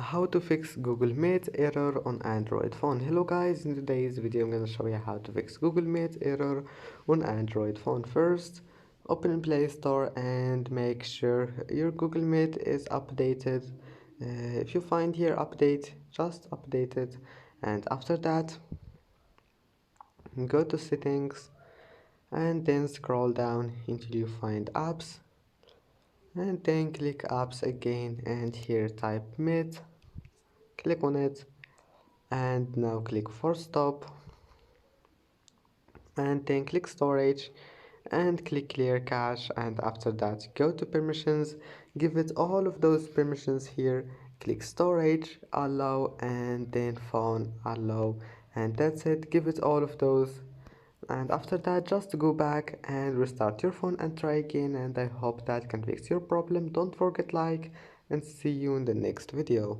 How to fix Google Meet error on Android phone. Hello guys, in today's video I'm going to show you how to fix Google Meet error on Android phone. First, open Play Store and make sure your Google Meet is updated. If you find here update, just update it, and after that go to settings and then scroll down until you find apps, and then click apps again, and here type Meet, click on it, and now click force stop, and then click storage and click clear cache, and after that go to permissions, give it all of those permissions here, click storage, allow, and then phone, allow, and that's it. Give it all of those, and after that just go back and restart your phone and try again, and I hope that can fix your problem. Don't forget like and see you in the next video.